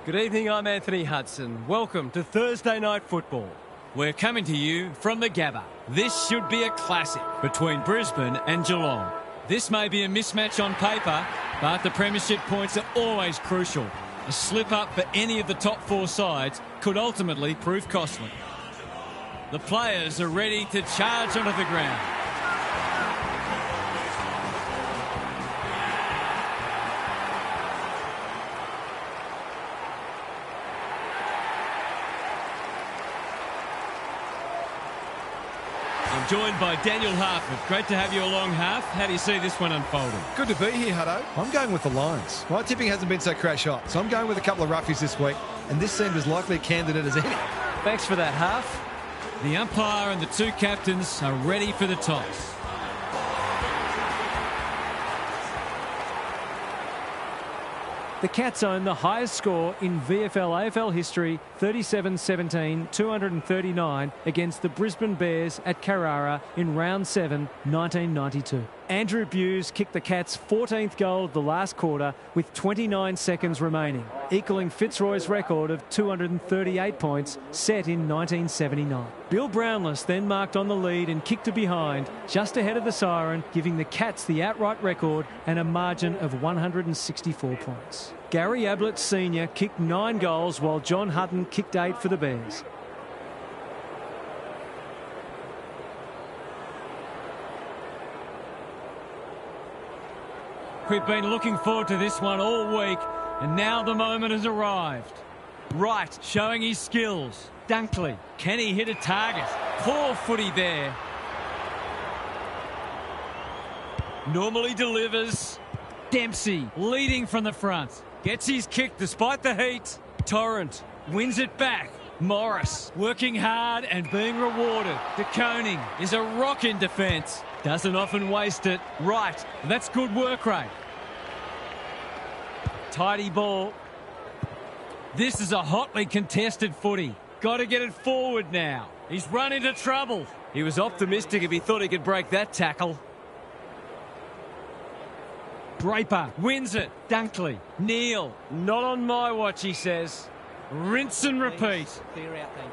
Good evening, I'm Anthony Hudson. Welcome to Thursday Night Football. We're coming to you from the Gabba. This should be a classic between Brisbane and Geelong. This may be a mismatch on paper, but the premiership points are always crucial. A slip-up for any of the top four sides could ultimately prove costly. The players are ready to charge onto the ground. I'm joined by Daniel Harford. Great to have you along, Harf. How do you see this one unfolding? Good to be here, Hutto. I'm going with the Lions. My tipping hasn't been so crash hot, so I'm going with a couple of roughies this week, and this seemed as likely a candidate as any. Thanks for that, Harf. The umpire and the two captains are ready for the toss. The Cats own the highest score in VFL AFL history, 37-17, 239 against the Brisbane Bears at Carrara in round 7, 1992. Andrew Buse kicked the Cats' 14th goal of the last quarter with 29 seconds remaining, equaling Fitzroy's record of 238 points set in 1979. Bill Brownless then marked on the lead and kicked to behind just ahead of the siren, giving the Cats the outright record and a margin of 164 points. Gary Ablett Sr. kicked 9 goals while John Hutton kicked 8 for the Bears. We've been looking forward to this one all week, and now the moment has arrived. Wright showing his skills. Dunkley, can he hit a target? Poor footy there. Normally delivers. Dempsey leading from the front. Gets his kick despite the heat. Torrent wins it back. Morris working hard and being rewarded. De Koning is a rock in defence. Doesn't often waste it. Right, that's good work rate. Tidy ball. This is a hotly contested footy. Got to get it forward now. He's run into trouble. He was optimistic if he thought he could break that tackle. Draper wins it. Dunkley. Neal. Not on my watch, he says. Rinse and repeat. Clear out, thank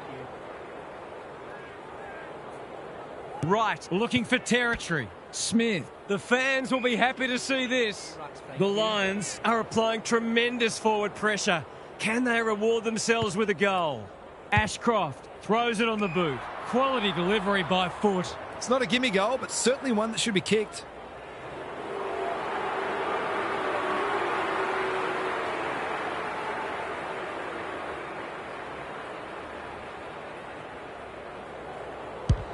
you. Wright looking for territory. Smith. The fans will be happy to see this. The Lions are applying tremendous forward pressure. Can they reward themselves with a goal? Ashcroft throws it on the boot. Quality delivery by foot. It's not a gimme goal, but certainly one that should be kicked.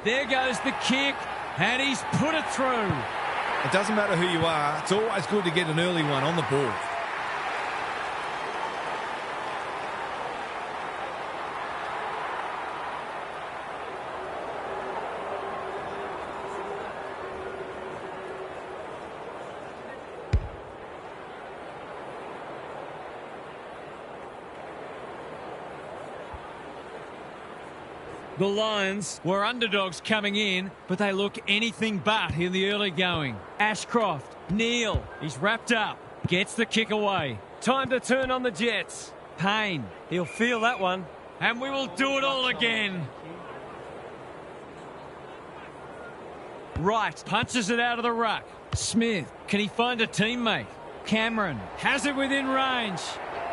There goes the kick, and he's put it through. It doesn't matter who you are, it's always good to get an early one on the board. The Lions were underdogs coming in, but they look anything but in the early going. Ashcroft, Neal, he's wrapped up, gets the kick away. Time to turn on the Jets. Payne, he'll feel that one, and we will do it all again. Wright punches it out of the ruck. Smith, can he find a teammate? Cameron has it within range.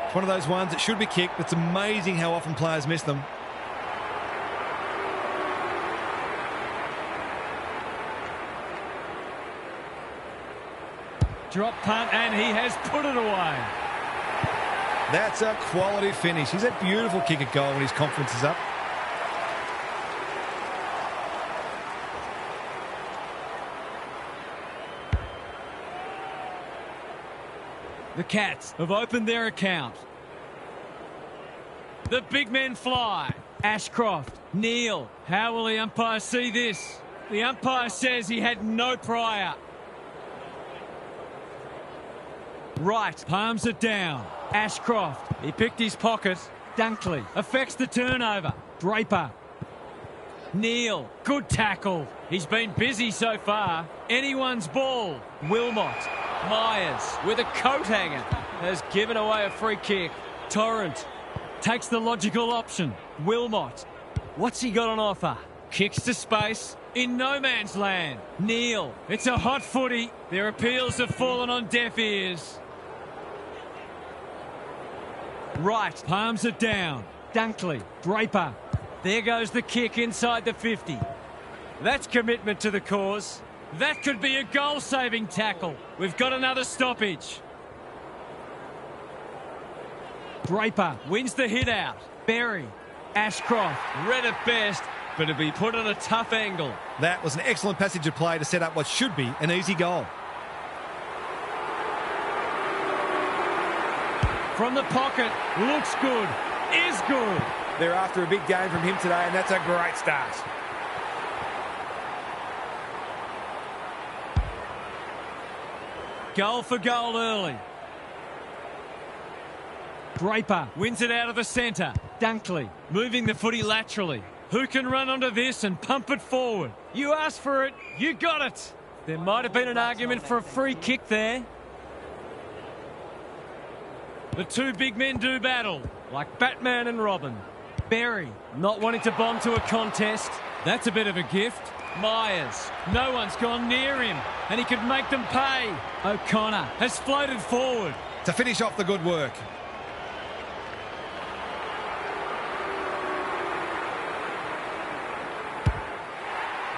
It's one of those ones that should be kicked. It's amazing how often players miss them. Drop punt, and he has put it away. That's a quality finish. He's a beautiful kick at goal when his confidence is up. The Cats have opened their account. The big men fly. Ashcroft, Neal. How will the umpire see this? The umpire says he had no prior. Wright palms it down. Ashcroft, he picked his pocket. Dunkley affects the turnover. Draper. Neal, good tackle. He's been busy so far. Anyone's ball. Wilmot. Myers with a coat hanger has given away a free kick. Torrent takes the logical option. Wilmot. What's he got on offer? Kicks to space. In no man's land. Neal. It's a hot footy. Their appeals have fallen on deaf ears. Right. Palms it down. Dunkley. Draper. There goes the kick inside the 50. That's commitment to the cause. That could be a goal-saving tackle. We've got another stoppage. Draper wins the hit out. Berry. Ashcroft. Read at best, but it'll be put on a tough angle. That was an excellent passage of play to set up what should be an easy goal. From the pocket. Looks good. Is good. They're after a big game from him today, and that's a great start. Goal for goal early. Draper wins it out of the centre. Dunkley moving the footy laterally. Who can run onto this and pump it forward? You asked for it, you got it. There might have been an argument for a free kick there. The two big men do battle, like Batman and Robin. Berry not wanting to bomb to a contest. That's a bit of a gift. Myers, no one's gone near him, and he could make them pay. O'Connor has floated forward. To finish off the good work.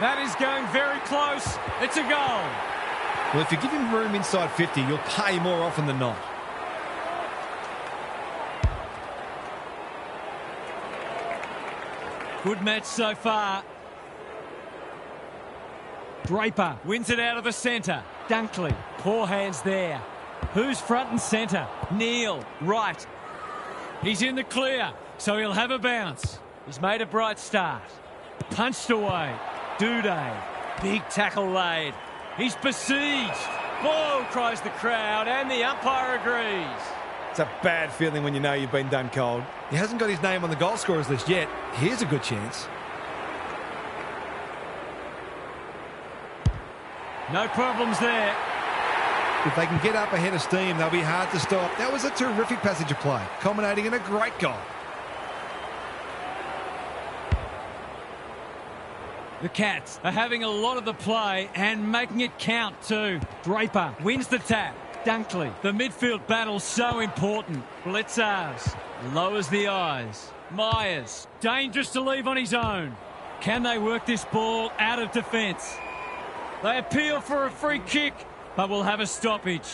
That is going very close. It's a goal. Well, if you give him room inside 50, you'll pay more often than not. Good match so far. Draper wins it out of the centre. Dunkley, poor hands there. Who's front and centre? Neal, right. He's in the clear, so he'll have a bounce. He's made a bright start. Punched away. Duday, big tackle laid. He's besieged. Whoa, cries the crowd, and the umpire agrees. It's a bad feeling when you know you've been done cold. He hasn't got his name on the goal scorers list yet. Here's a good chance. No problems there. If they can get up ahead of steam, they'll be hard to stop. That was a terrific passage of play, culminating in a great goal. The Cats are having a lot of the play and making it count too. Draper wins the tap. Dunkley, the midfield battle's so important. Blitzars lowers the eyes. Myers, dangerous to leave on his own. Can they work this ball out of defence? They appeal for a free kick, but will have a stoppage.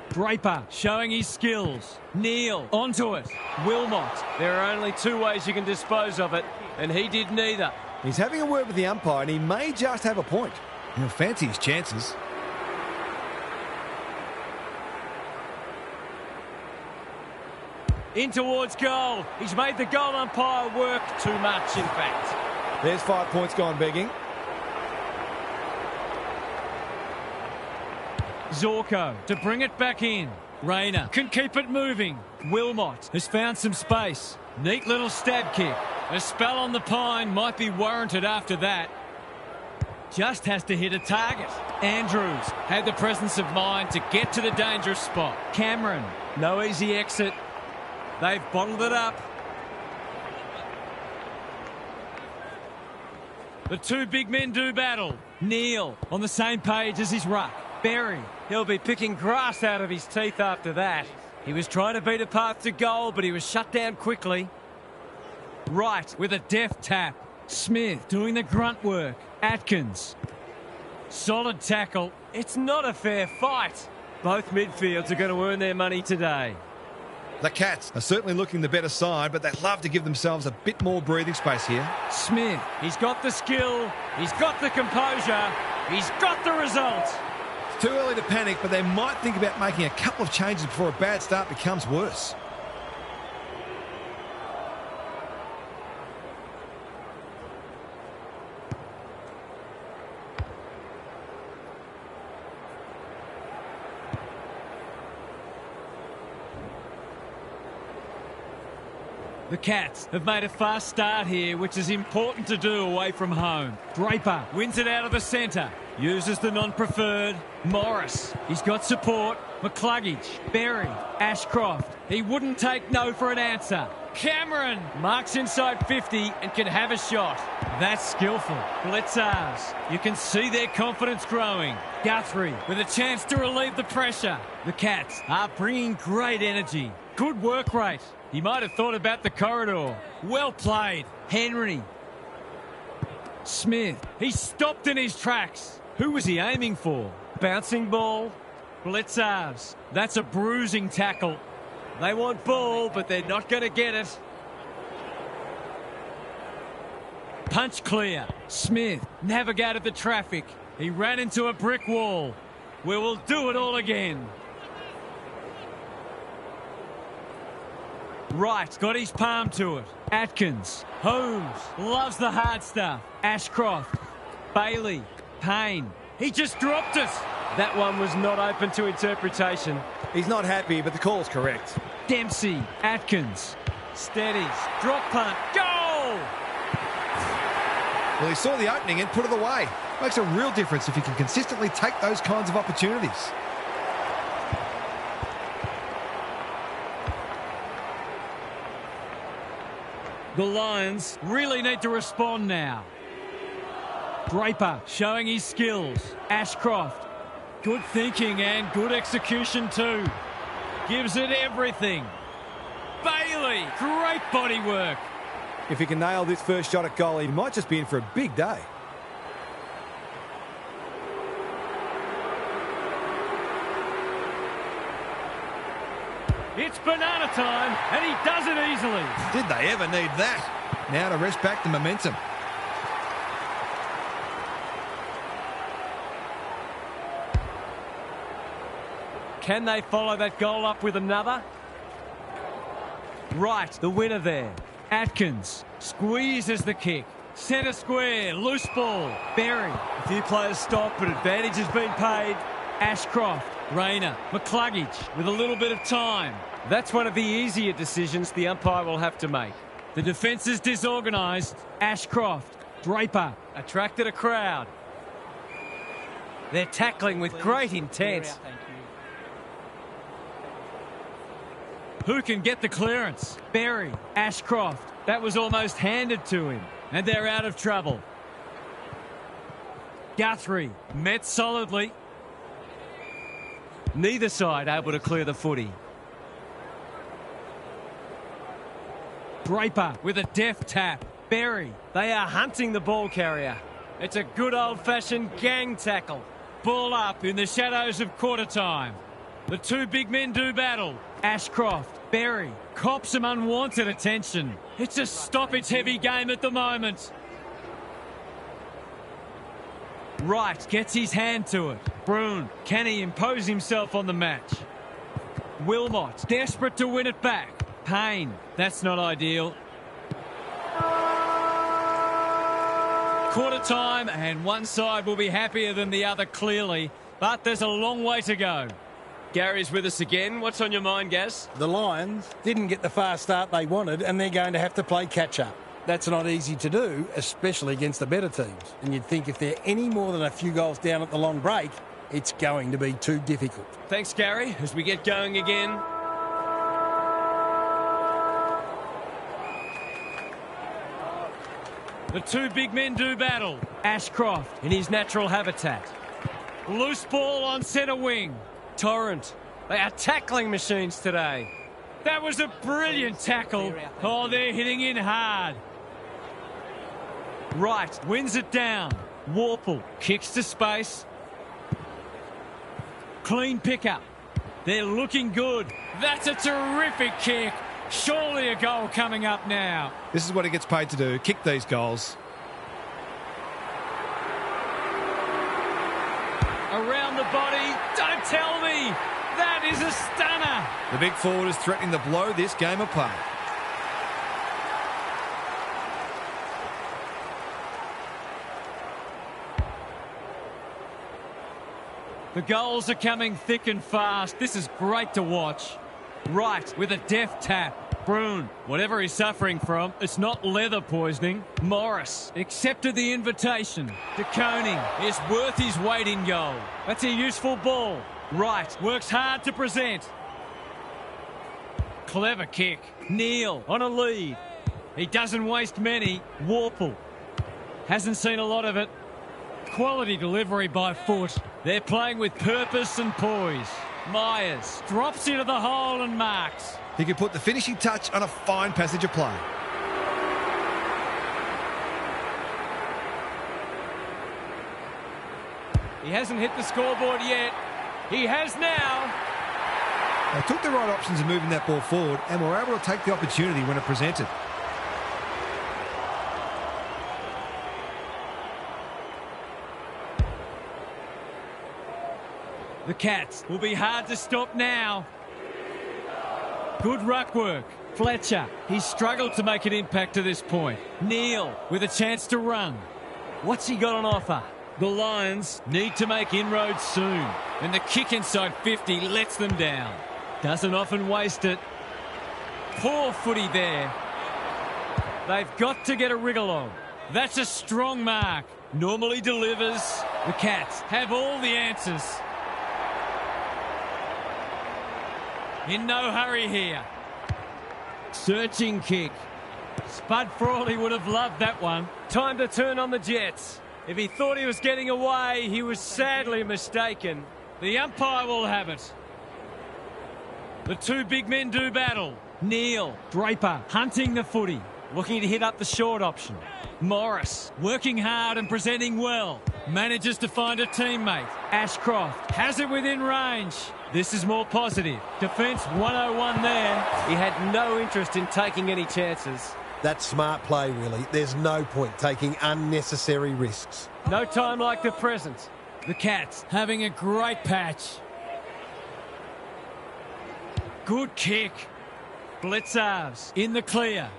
Draper showing his skills. Neal onto it. Wilmot. There are only two ways you can dispose of it, and he did neither. He's having a word with the umpire, and he may just have a point. He'll fancy his chances. In towards goal. He's made the goal umpire work too much, in fact. There's 5 points gone begging. Zorko to bring it back in. Rayner can keep it moving. Wilmot has found some space. Neat little stab kick. A spell on the pine might be warranted after that. Just has to hit a target. Andrews had the presence of mind to get to the dangerous spot. Cameron, no easy exit. They've bottled it up. The two big men do battle. Neal on the same page as his ruck. Berry, he'll be picking grass out of his teeth after that. He was trying to beat a path to goal, but he was shut down quickly. Wright with a deft tap. Smith doing the grunt work. Atkins. Solid tackle. It's not a fair fight. Both midfields are going to earn their money today. The Cats are certainly looking the better side, but they'd love to give themselves a bit more breathing space here. Smith, he's got the skill, he's got the composure, he's got the result. It's too early to panic, but they might think about making a couple of changes before a bad start becomes worse. The Cats have made a fast start here, which is important to do away from home. Draper wins it out of the centre. Uses the non-preferred. Morris. He's got support. McCluggage. Berry. Ashcroft. He wouldn't take no for an answer. Cameron marks inside 50 and can have a shot. That's skillful. Blitzers. You can see their confidence growing. Guthrie with a chance to relieve the pressure. The Cats are bringing great energy. Good work rate. He might have thought about the corridor. Well played. Henry. Smith. He stopped in his tracks. Who was he aiming for? Bouncing ball. Blitzers. That's a bruising tackle. They want ball, but they're not going to get it. Punch clear. Smith navigated the traffic. He ran into a brick wall. We will do it all again. Wright got his palm to it. Atkins. Holmes loves the hard stuff. Ashcroft. Bailey. Payne. He just dropped it. That one was not open to interpretation. He's not happy, but the call's correct. Dempsey. Atkins. Steadies. Drop punt. Goal! Well, he saw the opening and put it away. Makes a real difference if you can consistently take those kinds of opportunities. The Lions really need to respond now. Draper showing his skills. Ashcroft. Good thinking and good execution too. Gives it everything. Bailey. Great body work. If he can nail this first shot at goal, he might just be in for a big day. It's banana time, and he does it easily. Did they ever need that? Now to rest back the momentum. Can they follow that goal up with another? Right, the winner there. Atkins squeezes the kick. Centre square, loose ball. Berry. A few players stop, but advantage has been paid. Ashcroft, Rayner, McCluggage with a little bit of time. That's one of the easier decisions the umpire will have to make. The defence is disorganised. Ashcroft, Draper, attracted a crowd. They're tackling with great intent. Who can get the clearance? Berry, Ashcroft. That was almost handed to him. And they're out of trouble. Guthrie met solidly. Neither side able to clear the footy. Draper with a deft tap. Berry. They are hunting the ball carrier. It's a good old-fashioned gang tackle. Ball up in the shadows of quarter time. The two big men do battle. Ashcroft, Berry, cops some unwanted attention. It's a stoppage-heavy game at the moment. Wright gets his hand to it. Broon, can he impose himself on the match? Wilmot, desperate to win it back. Payne, that's not ideal. Quarter time, and one side will be happier than the other clearly, but there's a long way to go. Gary's with us again. What's on your mind, Gaz? The Lions didn't get the fast start they wanted, and they're going to have to play catch-up. That's not easy to do, especially against the better teams. And you'd think if they're any more than a few goals down at the long break, it's going to be too difficult. Thanks, Gary, as we get going again. The two big men do battle. Ashcroft in his natural habitat. Loose ball on centre wing. Torrent. They are tackling machines today. That was a brilliant tackle. Oh, they're hitting in hard. Wright wins it down. Warple kicks to space. Clean pickup. They're looking good. That's a terrific kick. Surely a goal coming up now. This is what he gets paid to do, kick these goals. Around the body. Don't tell me. That is a stunner. The big forward is threatening to blow this game apart. The goals are coming thick and fast. This is great to watch. Wright with a deft tap. Bruin, whatever he's suffering from, it's not leather poisoning. Morris accepted the invitation. De Koning is worth his weight in gold. That's a useful ball. Wright works hard to present. Clever kick. Neal on a lead. He doesn't waste many. Warple hasn't seen a lot of it. Quality delivery by foot. They're playing with purpose and poise. Myers drops into the hole and marks. He could put the finishing touch on a fine passage of play. He hasn't hit the scoreboard yet. He has now. They took the right options in moving that ball forward and were able to take the opportunity when it presented. The Cats will be hard to stop now. Good ruck work. Fletcher, he's struggled to make an impact to this point. Neal with a chance to run. What's he got on offer? The Lions need to make inroads soon, and the kick inside 50 lets them down. Doesn't often waste it. Poor footy there. They've got to get a wriggle on. That's a strong mark. Normally delivers. The Cats have all the answers. In no hurry here. Searching kick. Spud Frawley would have loved that one. Time to turn on the Jets. If he thought he was getting away, he was sadly mistaken. The umpire will have it. The two big men do battle. Neal, Draper, hunting the footy. Looking to hit up the short option. Morris, working hard and presenting well. Manages to find a teammate. Ashcroft has it within range. This is more positive. Defence 101 there. He had no interest in taking any chances. That's smart play, really. There's no point taking unnecessary risks. No time like the present. The Cats having a great patch. Good kick. Blitzars in the clear.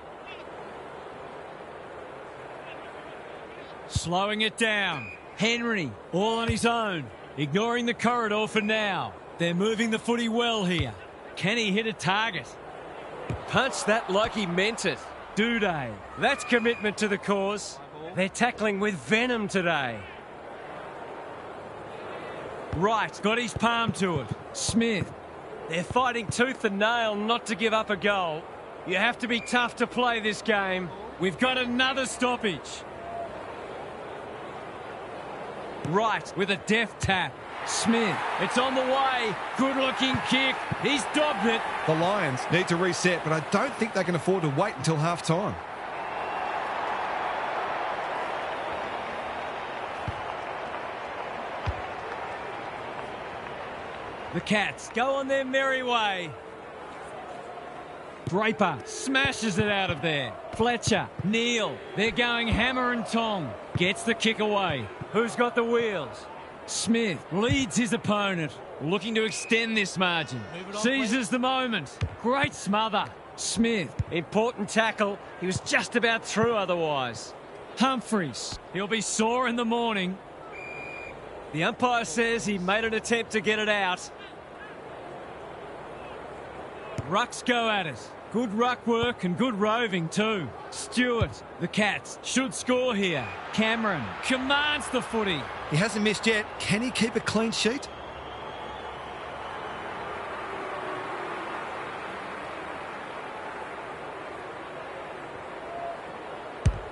Slowing it down. Henry all on his own. Ignoring the corridor for now. They're moving the footy well here. Can he hit a target? Punch that like he meant it. Duday. That's commitment to the cause. They're tackling with venom today. Wright got his palm to it. Smith. They're fighting tooth and nail not to give up a goal. You have to be tough to play this game. We've got another stoppage. Wright with a deft tap. Smith, it's on the way. Good-looking kick. He's dobbed it. The Lions need to reset, but I don't think they can afford to wait until half-time. The Cats go on their merry way. Draper smashes it out of there. Fletcher, Neal, they're going hammer and tong. Gets the kick away. Who's got the wheels? Smith leads his opponent, looking to extend this margin. Seizes the moment. Great smother. Smith, important tackle. He was just about through otherwise. Humphreys, he'll be sore in the morning. The umpire says he made an attempt to get it out. Rucks go at it. Good ruck work and good roving too. Stewart, the Cats should score here. Cameron commands the footy. He hasn't missed yet. Can he keep a clean sheet?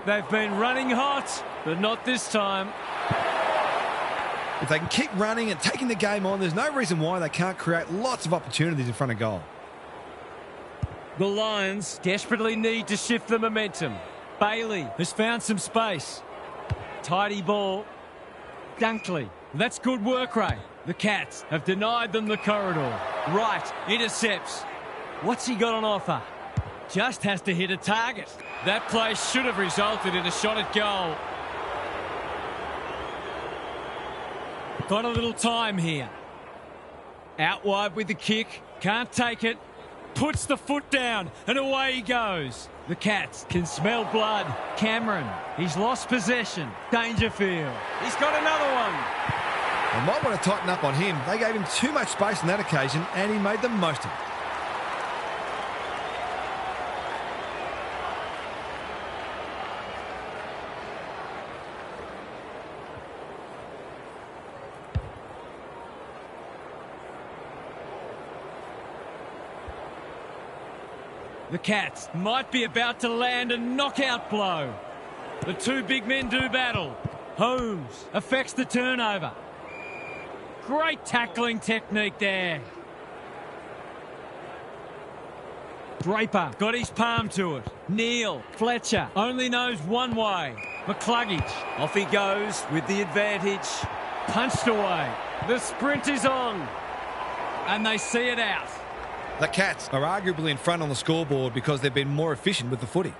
They've been running hot, but not this time. If they can keep running and taking the game on, there's no reason why they can't create lots of opportunities in front of goal. The Lions desperately need to shift the momentum. Bailey has found some space. Tidy ball. Dunkley. That's good work rate. The Cats have denied them the corridor. Wright intercepts. What's he got on offer? Just has to hit a target. That play should have resulted in a shot at goal. Got a little time here. Out wide with the kick. Can't take it. Puts the foot down and away he goes. The Cats can smell blood. Cameron, he's lost possession. Dangerfield, he's got another one. They might want to tighten up on him. They gave him too much space on that occasion and he made the most of it. The Cats might be about to land a knockout blow. The two big men do battle. Holmes affects the turnover. Great tackling technique there. Draper got his palm to it. Neal, Fletcher only knows one way. McCluggage, off he goes with the advantage. Punched away. The sprint is on. And they see it out. The Cats are arguably in front on the scoreboard because they've been more efficient with the footy.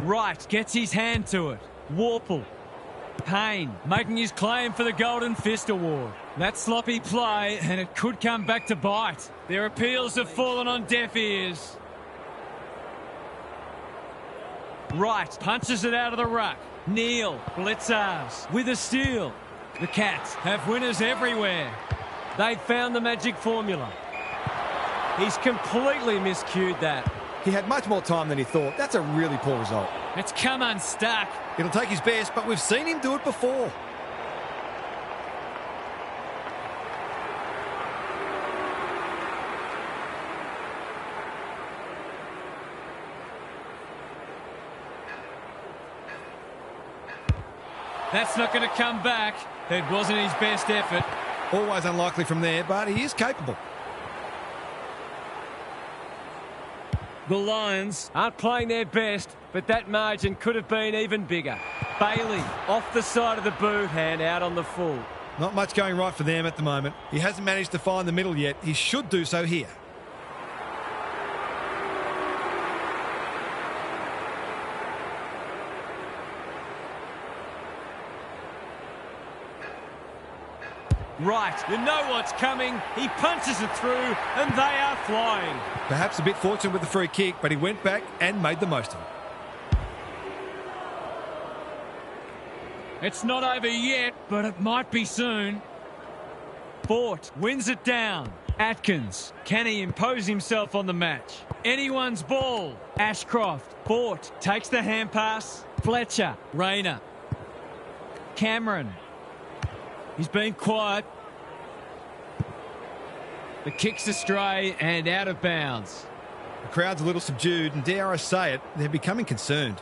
Wright gets his hand to it. Warple. Payne making his claim for the Golden Fist Award. That sloppy play, and it could come back to bite. Their appeals have fallen on deaf ears. Wright punches it out of the ruck. Neal, Blitzars with a steal. The Cats have winners everywhere. They've found the magic formula. He's completely miscued that. He had much more time than he thought. That's a really poor result. It's come unstuck. It'll take his best, but we've seen him do it before. That's not going to come back. It wasn't his best effort. Always unlikely from there, but he is capable. The Lions aren't playing their best, but that margin could have been even bigger. Bailey off the side of the boot and out on the full. Not much going right for them at the moment. He hasn't managed to find the middle yet. He should do so here. Right, you know what's coming. He punches it through, and they are flying. Perhaps a bit fortunate with the free kick, but he went back and made the most of it. It's not over yet, but it might be soon. Fort wins it down. Atkins, can he impose himself on the match? Anyone's ball. Ashcroft, Fort takes the hand pass. Fletcher, Rayner. Cameron. He's been quiet. The kick's astray and out of bounds. The crowd's a little subdued, and dare I say it, they're becoming concerned.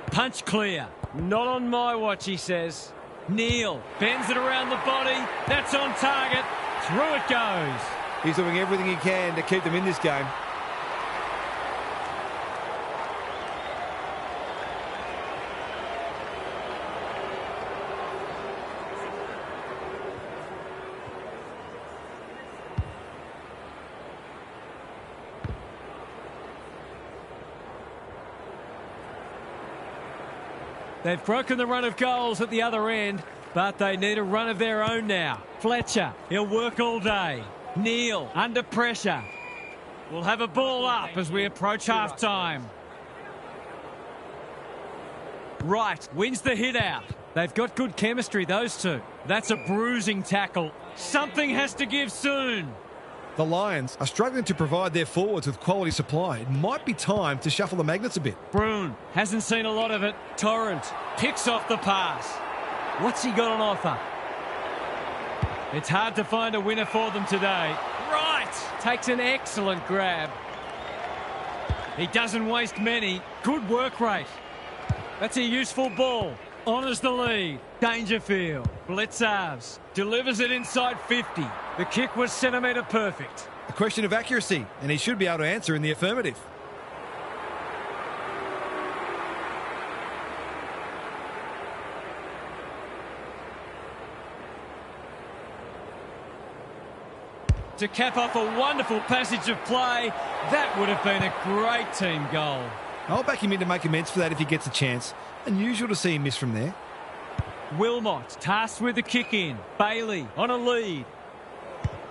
Punch clear. Not on my watch, he says. Neal bends it around the body. That's on target. Through it goes. He's doing everything he can to keep them in this game. They've broken the run of goals at the other end, but they need a run of their own now. Fletcher, he'll work all day. Neal, under pressure. We'll have a ball up as we approach half-time. Wright wins the hit out. They've got good chemistry, those two. That's a bruising tackle. Something has to give soon. The Lions are struggling to provide their forwards with quality supply. It might be time to shuffle the magnets a bit. Broon hasn't seen a lot of it. Torrent picks off the pass. What's he got on offer? It's hard to find a winner for them today. Wright takes an excellent grab. He doesn't waste many. Good work rate. That's a useful ball. Honours the lead. Dangerfield. Blitzars delivers it inside 50. The kick was centimetre perfect. A question of accuracy, and he should be able to answer in the affirmative. To cap off a wonderful passage of play, that would have been a great team goal. I'll back him in to make amends for that if he gets a chance. Unusual to see him miss from there. Wilmot tasked with the kick in. Bailey on a lead.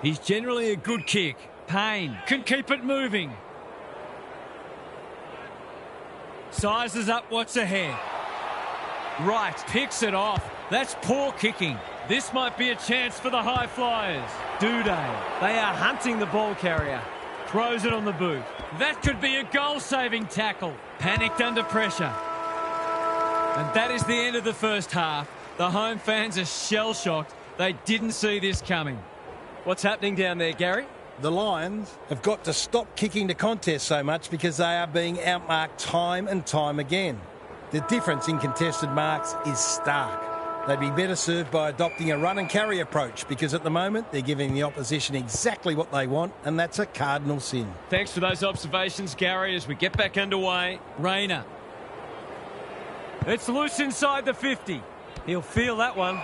He's generally a good kick. Payne can keep it moving. Sizes up what's ahead. Wright picks it off. That's poor kicking. This might be a chance for the high flyers. Duday, they are hunting the ball carrier. Throws it on the boot. That could be a goal-saving tackle. Panicked under pressure. And that is the end of the first half. The home fans are shell-shocked They didn't see this coming. What's happening down there, Gary? The Lions have got to stop kicking to contest so much because they are being outmarked time and time again. The difference in contested marks is stark. They'd be better served by adopting a run and carry approach because at the moment they're giving the opposition exactly what they want, and that's a cardinal sin. Thanks for those observations, Gary, as we get back underway. Rayner. It's loose inside the 50. He'll feel that one.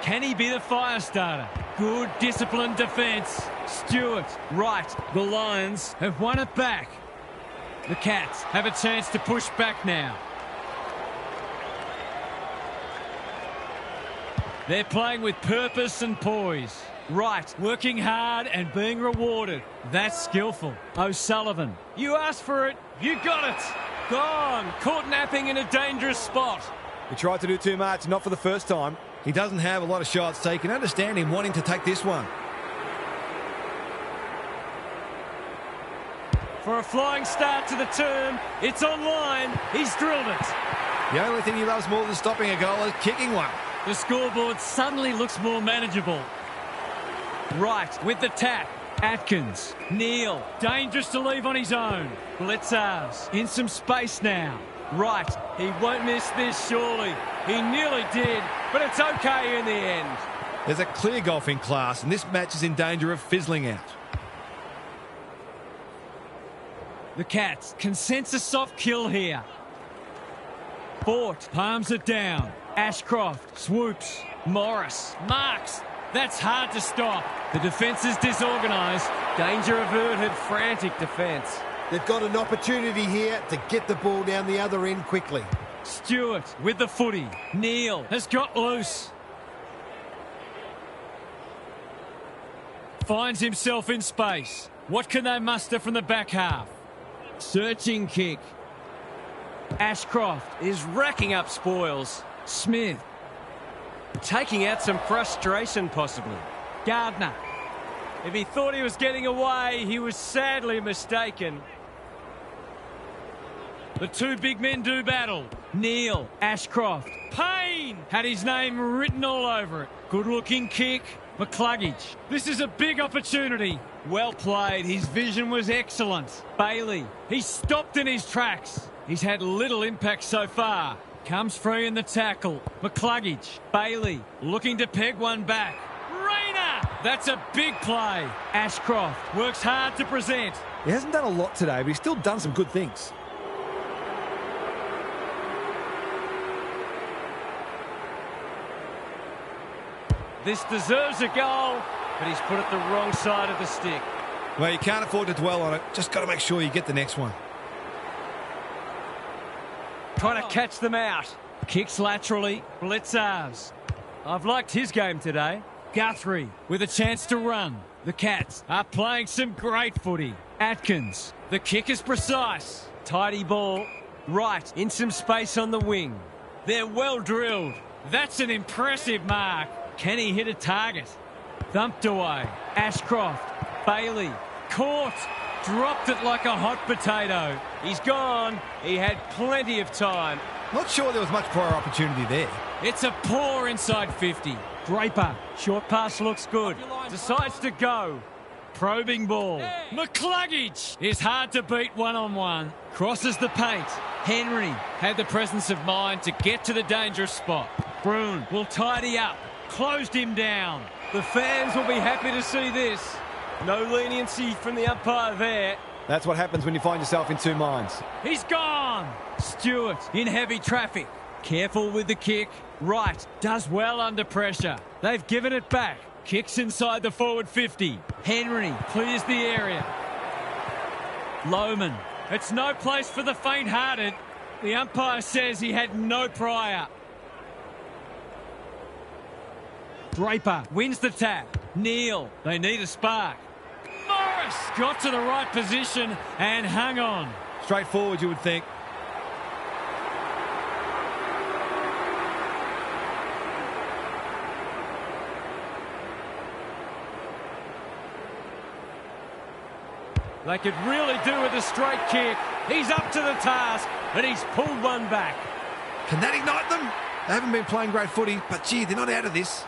Can he be the fire starter? Good disciplined defence. Stewart, right. The Lions have won it back. The Cats have a chance to push back now. They're playing with purpose and poise. Right, working hard and being rewarded. That's skillful. O'Sullivan, you asked for it, you got it. Gone, caught napping in a dangerous spot. He tried to do too much, not for the first time. He doesn't have a lot of shots taken. Understand him wanting to take this one. For a flying start to the term, it's online. He's drilled it. The only thing he loves more than stopping a goal is kicking one. The scoreboard suddenly looks more manageable. Right, with the tap. Atkins, Neal, dangerous to leave on his own. Blitzars, in some space now. Right, he won't miss this surely. He nearly did, but it's okay in the end. There's a clear golfing class, and this match is in danger of fizzling out. The Cats can sense a soft kill here. Fort palms it down. Ashcroft swoops. Morris marks. That's hard to stop. The defence is disorganised. Danger averted. Frantic defence. They've got an opportunity here to get the ball down the other end quickly. Stewart with the footy. Neal has got loose. Finds himself in space. What can they muster from the back half? Searching kick. Ashcroft is racking up spoils. Smith. Taking out some frustration, possibly. Gardner. If he thought he was getting away, he was sadly mistaken. The two big men do battle. Neal, Ashcroft. Payne had his name written all over it. Good-looking kick. McCluggage. This is a big opportunity. Well played. His vision was excellent. Bailey. He stopped in his tracks. He's had little impact so far. Comes free in the tackle. McCluggage. Bailey looking to peg one back. Rayner! That's a big play. Ashcroft works hard to present. He hasn't done a lot today, but he's still done some good things. This deserves a goal, but he's put it the wrong side of the stick. Well, you can't afford to dwell on it. Just got to make sure you get the next one. Trying to catch them out. Kicks laterally. Blitzars. I've liked his game today. Guthrie with a chance to run. The Cats are playing some great footy. Atkins. The kick is precise. Tidy ball. Right in some space on the wing. They're well drilled. That's an impressive mark. Can he hit a target? Thumped away. Ashcroft. Bailey. Caught. Dropped it like a hot potato. He's gone. He had plenty of time. Not sure there was much prior opportunity there. It's a poor inside 50. Draper. Short pass looks good. Decides to go. Probing ball. McCluggage is hard to beat one-on-one. Crosses the paint. Henry had the presence of mind to get to the dangerous spot. Broon will tidy up. Closed him down. The fans will be happy to see this. No leniency from the umpire there. That's what happens when you find yourself in two minds. He's gone. Stewart in heavy traffic. Careful with the kick. Right. Does well under pressure. They've given it back. Kicks inside the forward 50. Henry clears the area. Lohman. It's no place for the faint-hearted. The umpire says he had no prior. Draper wins the tap. Neal. They need a spark. Morris got to the right position and hung on. Straightforward, you would think. They could really do with a straight kick. He's up to the task, and he's pulled one back. Can that ignite them? They haven't been playing great footy, but gee, they're not out of this.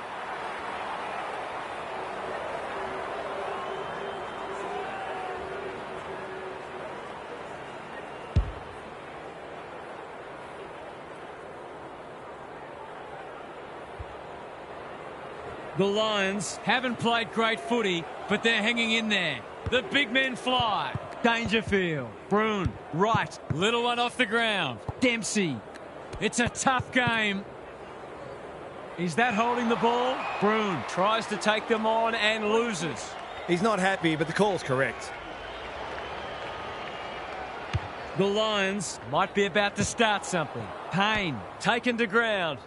The Lions haven't played great footy, but they're hanging in there. The big men fly. Dangerfield. Broon. Right. Little one off the ground. Dempsey. It's a tough game. Is that holding the ball? Broon tries to take them on and loses. He's not happy, but the call's correct. The Lions might be about to start something. Payne taken to ground.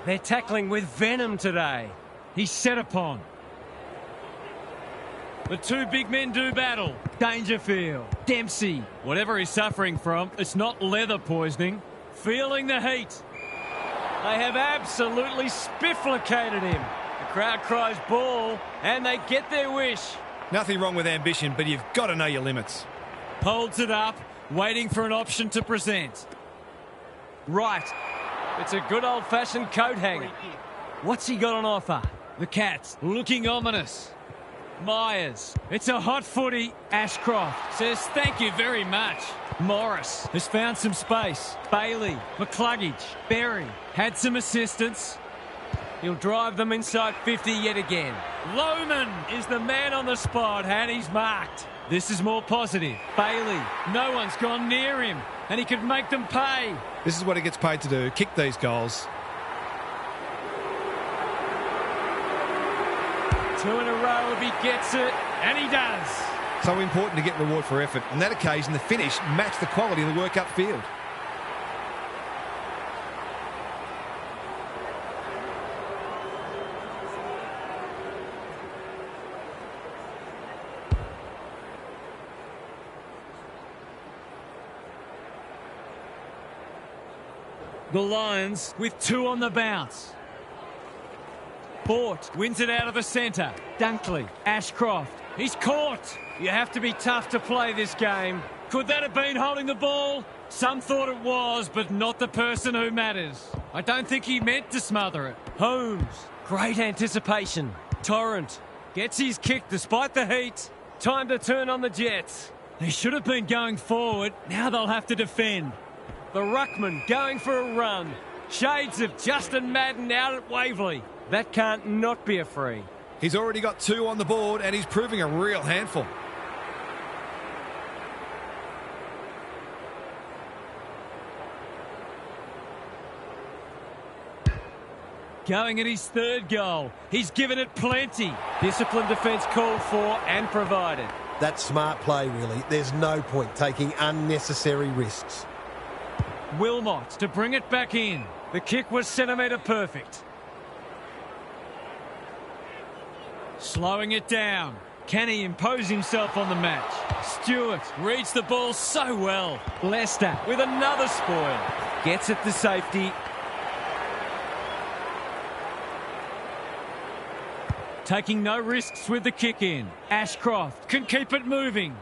They're tackling with venom today. He's set upon. The two big men do battle. Dangerfield. Dempsey. Whatever he's suffering from, it's not leather poisoning. Feeling the heat. They have absolutely spifflicated him. The crowd cries ball, and they get their wish. Nothing wrong with ambition, but you've got to know your limits. Holds it up, waiting for an option to present. Right. It's a good old-fashioned coat hanger. What's he got on offer? The Cats looking ominous. Myers. It's a hot footy. Ashcroft says thank you very much. Morris has found some space. Bailey. McCluggage. Berry had some assistance. He'll drive them inside 50 yet again. Lohman is the man on the spot and he's marked. This is more positive. Bailey. No one's gone near him and he could make them pay. This is what he gets paid to do, kick these goals. 2 in a row if he gets it, and he does. So important to get reward for effort. On that occasion, the finish matched the quality of the work upfield. The Lions with 2 on the bounce. Bort wins it out of the centre. Dunkley. Ashcroft. He's caught. You have to be tough to play this game. Could that have been holding the ball? Some thought it was, but not the person who matters. I don't think he meant to smother it. Holmes. Great anticipation. Torrent gets his kick despite the heat. Time to turn on the Jets. They should have been going forward. Now they'll have to defend. The ruckman going for a run. Shades of Justin Madden out at Waverley. That can't not be a free. He's already got 2 on the board and he's proving a real handful. Going at his 3rd goal. He's given it plenty. Disciplined defence called for and provided. That's smart play, really. There's no point taking unnecessary risks. Wilmot to bring it back in. The kick was centimetre perfect. Slowing it down. Can he impose himself on the match? Stewart reads the ball so well. Leicester with another spoil. Gets it to safety. Taking no risks with the kick in. Ashcroft can keep it moving.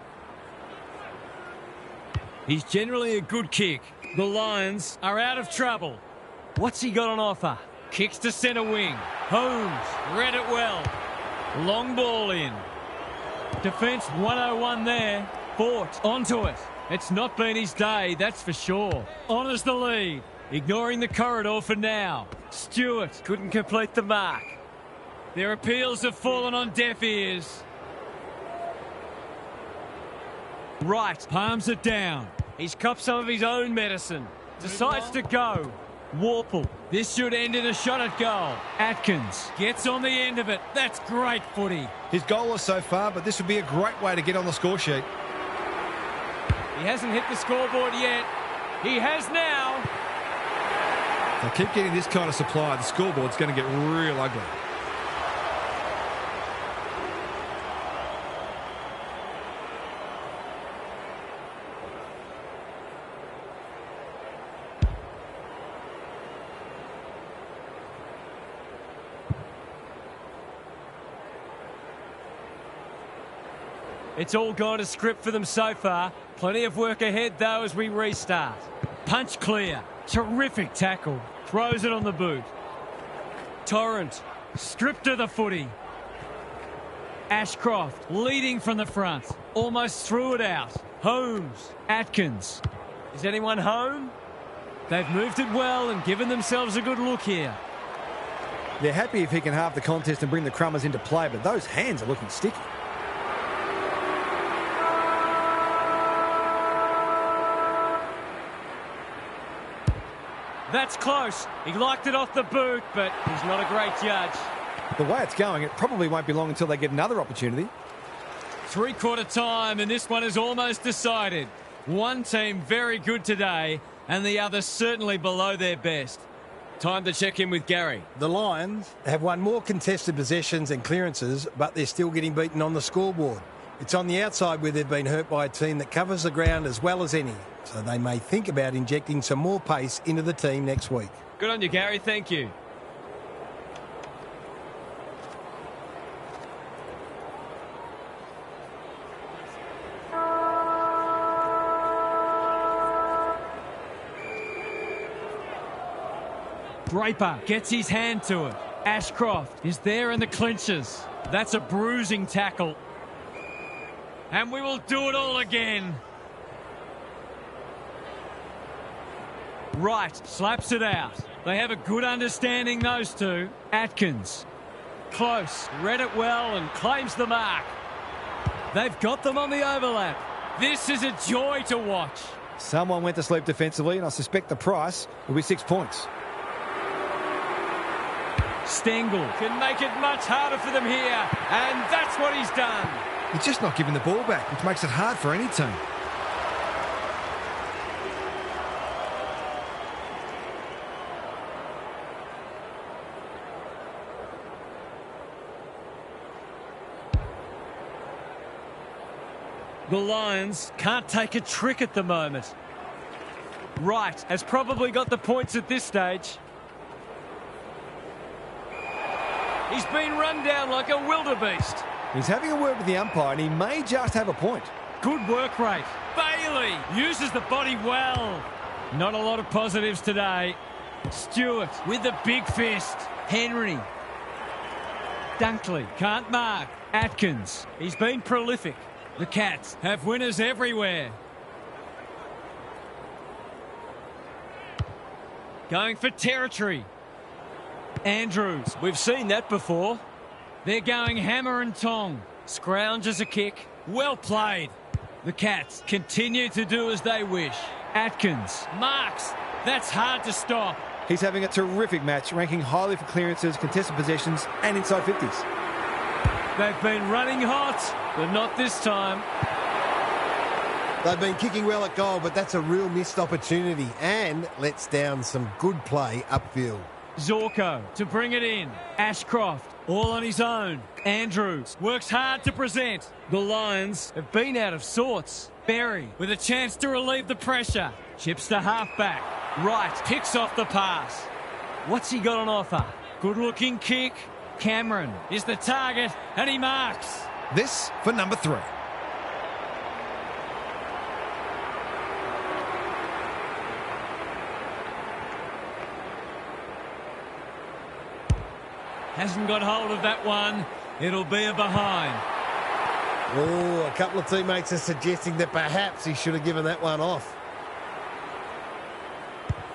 He's generally a good kick. The Lions are out of trouble. What's he got on offer? Kicks to centre wing. Holmes read it well. Long ball in. Defence 101 there. Bort onto it. It's not been his day, that's for sure. Honours the lead. Ignoring the corridor for now. Stewart couldn't complete the mark. Their appeals have fallen on deaf ears. Wright palms it down. He's copped some of his own medicine. Decides to go. Warple. This should end in a shot at goal. Atkins gets on the end of it. That's great footy. His goal is so far, but this would be a great way to get on the score sheet. He hasn't hit the scoreboard yet. He has now. They keep getting this kind of supply. The scoreboard's going to get real ugly. It's all gone to script for them so far. Plenty of work ahead, though, as we restart. Punch clear. Terrific tackle. Throws it on the boot. Torrent stripped of the footy. Ashcroft leading from the front. Almost threw it out. Holmes. Atkins. Is anyone home? They've moved it well and given themselves a good look here. They're happy if he can halve the contest and bring the Crummers into play, but those hands are looking sticky. That's close. He liked it off the boot, but he's not a great judge. The way it's going, it probably won't be long until they get another opportunity. Three-quarter time, and this one is almost decided. One team very good today, and the other certainly below their best. Time to check in with Gary. The Lions have won more contested possessions and clearances, but they're still getting beaten on the scoreboard. It's on the outside where they've been hurt by a team that covers the ground as well as any. So they may think about injecting some more pace into the team next week. Good on you, Gary. Thank you. Draper gets his hand to it. Ashcroft is there in the clinches. That's a bruising tackle. And we will do it all again. Wright slaps it out. They have a good understanding, those two. Atkins. Close. Read it well and claims the mark. They've got them on the overlap. This is a joy to watch. Someone went to sleep defensively, and I suspect the price will be 6 points. Stengel can make it much harder for them here, and that's what he's done. He's just not giving the ball back, which makes it hard for any team. The Lions can't take a trick at the moment. Wright has probably got the points at this stage. He's been run down like a wildebeest. He's having a word with the umpire, and he may just have a point. Good work rate. Bailey uses the body well. Not a lot of positives today. Stewart with the big fist. Henry. Dunkley can't mark. Atkins. He's been prolific. The Cats have winners everywhere. Going for territory. Andrews, we've seen that before. They're going hammer and tong. Scrounges a kick. Well played. The Cats continue to do as they wish. Atkins marks. That's hard to stop. He's having a terrific match, ranking highly for clearances, contested possessions, and inside 50s. They've been running hot, but not this time. They've been kicking well at goal, but that's a real missed opportunity and lets down some good play upfield. Zorko to bring it in. Ashcroft all on his own. Andrews works hard to present. The Lions have been out of sorts. Berry with a chance to relieve the pressure. Chips to halfback. Wright picks off the pass. What's he got on offer? Good looking kick. Cameron is the target and he marks. This for number 3. Hasn't got hold of that one. It'll be a behind. Oh, a couple of teammates are suggesting that perhaps he should have given that one off.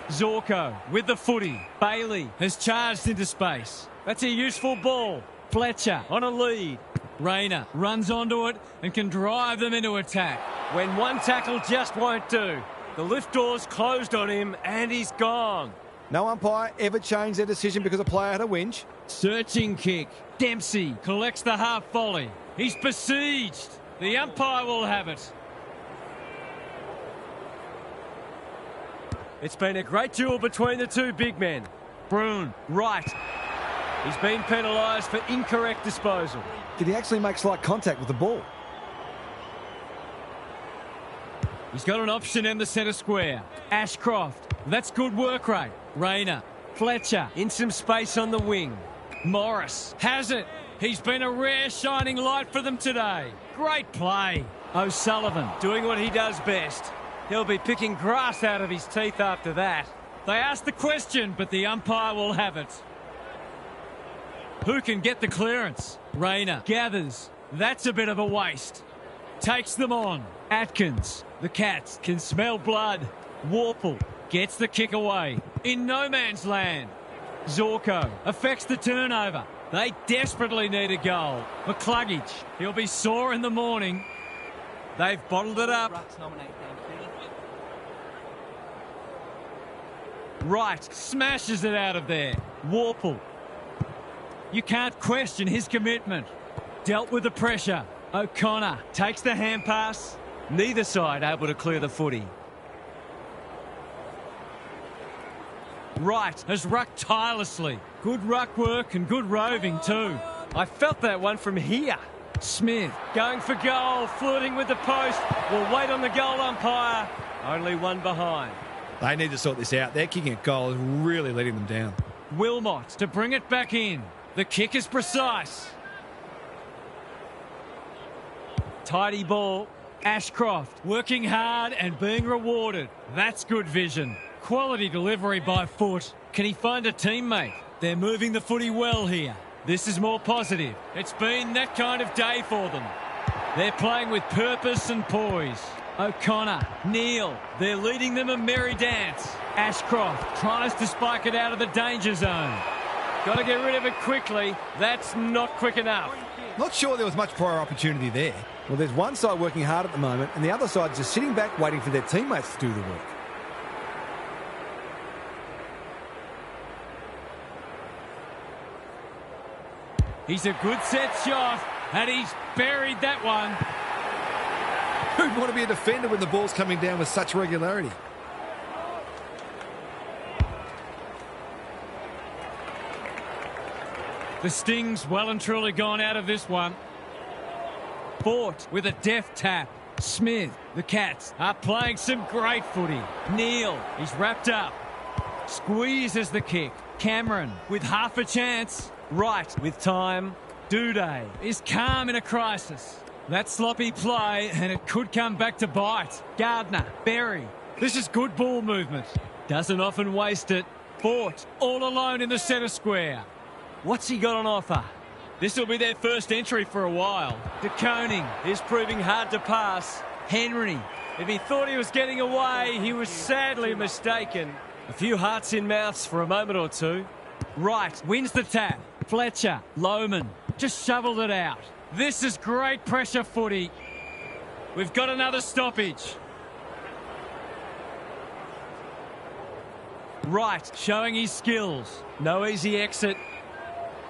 Zorko with the footy. Bailey has charged into space. That's a useful ball. Fletcher on a lead. Rayner runs onto it and can drive them into attack. When one tackle just won't do. The lift door's closed on him and he's gone. No umpire ever changed their decision because a player had a whinge. Searching kick. Dempsey collects the half volley. He's besieged. The umpire will have it. It's been a great duel between the two big men. Bruin, Wright. He's been penalised for incorrect disposal. Did he actually make slight contact with the ball? He's got an option in the centre square. Ashcroft. That's good work rate. Rayner. Fletcher in some space on the wing. Morris has it. He's been a rare shining light for them today. Great play. O'Sullivan doing what he does best. He'll be picking grass out of his teeth after that. They asked the question, but the umpire will have it. Who can get the clearance? Rayner gathers. That's a bit of a waste. Takes them on. Atkins. The Cats can smell blood. Warple gets the kick away. In no man's land. Zorko affects the turnover. They desperately need a goal. McCluggage, he'll be sore in the morning. They've bottled it up. Wright smashes it out of there. Warple. You can't question his commitment. Dealt with the pressure. O'Connor takes the hand pass. Neither side able to clear the footy. Wright has rucked tirelessly. Good ruck work and good roving too. I felt that one from here. Smith going for goal, flirting with the post. We'll wait on the goal umpire. Only one behind. They need to sort this out. Their kicking at goal is really letting them down. Wilmot to bring it back in. The kick is precise. Tidy ball. Ashcroft working hard and being rewarded. That's good vision. Quality delivery by foot. Can he find a teammate? They're moving the footy well here. This is more positive. It's been that kind of day for them. They're playing with purpose and poise. O'Connor, Neal, they're leading them a merry dance. Ashcroft tries to spike it out of the danger zone. Got to get rid of it quickly. That's not quick enough. Not sure there was much prior opportunity there. Well, there's one side working hard at the moment, and the other side just sitting back waiting for their teammates to do the work. He's a good set shot, and he's buried that one. Who'd want to be a defender when the ball's coming down with such regularity? The sting's well and truly gone out of this one. Fort with a deft tap. Smith, the Cats are playing some great footy. Neal, he's wrapped up. Squeezes the kick. Cameron with half a chance. Wright with time. Duday is calm in a crisis. That sloppy play, and it could come back to bite. Gardner, Berry. This is good ball movement. Doesn't often waste it. Fort all alone in the centre square. What's he got on offer? This will be their first entry for a while. De Koning is proving hard to pass. Henry, if he thought he was getting away, he was sadly mistaken. A few hearts in mouths for a moment or two. Wright wins the tap. Fletcher, Lohman, just shoveled it out. This is great pressure footy. We've got another stoppage. Wright showing his skills. No easy exit.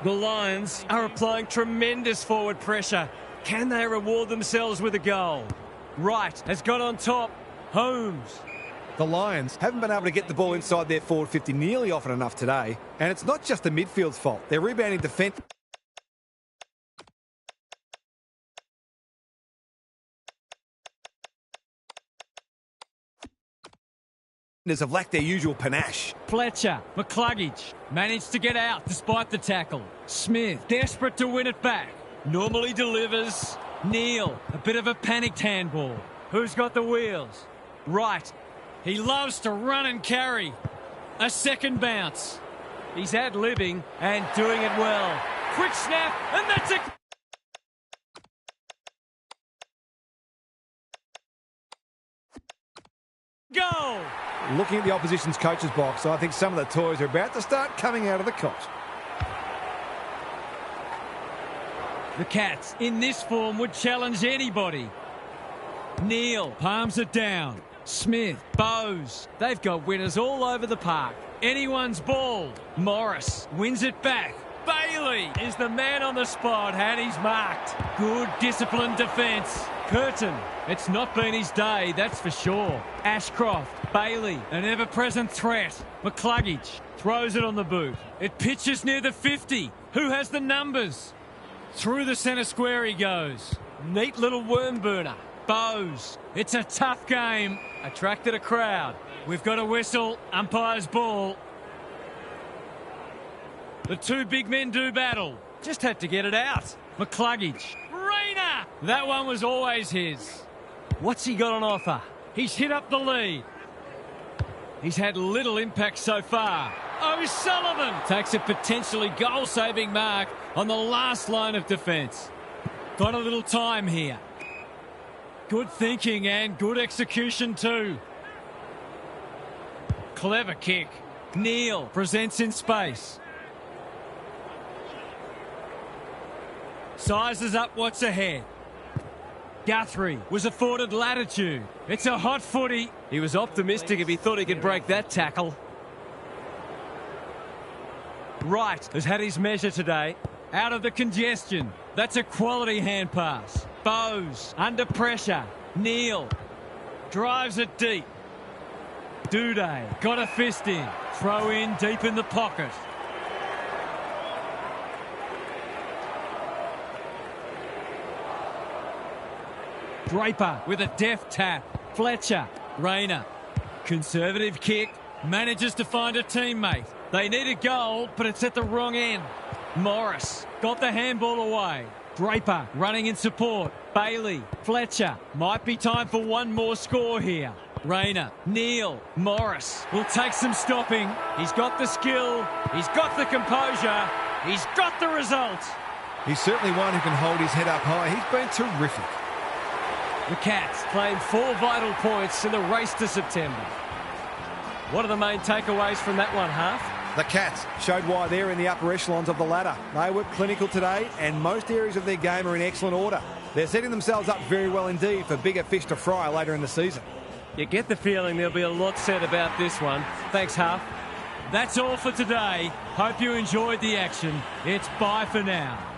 The Lions are applying tremendous forward pressure. Can they reward themselves with a goal? Wright has got on top. Holmes. The Lions haven't been able to get the ball inside their forward 50 nearly often enough today, and it's not just the midfield's fault. Their rebounding defence have lacked their usual panache. Fletcher, McCluggage, managed to get out despite the tackle. Smith, desperate to win it back. Normally delivers. Neal, a bit of a panicked handball. Who's got the wheels? Wright. He loves to run and carry. A second bounce. He's ad-libbing and doing it well. Quick snap, and that's it. Goal! Looking at the opposition's coach's box, I think some of the toys are about to start coming out of the cot. The Cats, in this form, would challenge anybody. Neal palms it down. Smith, Bowes. They've got winners all over the park. Anyone's ball. Morris wins it back. Bailey is the man on the spot, and he's marked. Good disciplined defence. Curtin, it's not been his day, that's for sure. Ashcroft, Bailey, an ever-present threat. McCluggage throws it on the boot. It pitches near the 50. Who has the numbers? Through the centre square he goes. Neat little worm burner. Bowes. It's a tough game. Attracted a crowd. We've got a whistle. Umpire's ball. The two big men do battle. Just had to get it out. McCluggage. Rayner! That one was always his. What's he got on offer? He's hit up the lead. He's had little impact so far. O'Sullivan takes a potentially goal-saving mark on the last line of defence. Got a little time here. Good thinking and good execution too. Clever kick. Neal presents in space. Sizes up what's ahead. Guthrie was afforded latitude. It's a hot footy. He was optimistic if he thought he could break that tackle. Wright has had his measure today. Out of the congestion. That's a quality hand pass. Bowes under pressure. Neal drives it deep. Duday got a fist in. Throw in deep in the pocket. Draper with a deft tap. Fletcher. Rayner. Conservative kick. Manages to find a teammate. They need a goal, but it's at the wrong end. Morris got the handball away. Draper running in support. Bailey. Fletcher. Might be time for one more score here. Rayner. Neal. Morris will take some stopping. He's got the skill. He's got the composure. He's got the result. He's certainly one who can hold his head up high. He's been terrific. The Cats claim 4 vital points in the race to September. What are the main takeaways from that one, Half? The Cats showed why they're in the upper echelons of the ladder. They were clinical today, and most areas of their game are in excellent order. They're setting themselves up very well indeed for bigger fish to fry later in the season. You get the feeling there'll be a lot said about this one. Thanks, Half. That's all for today. Hope you enjoyed the action. It's bye for now.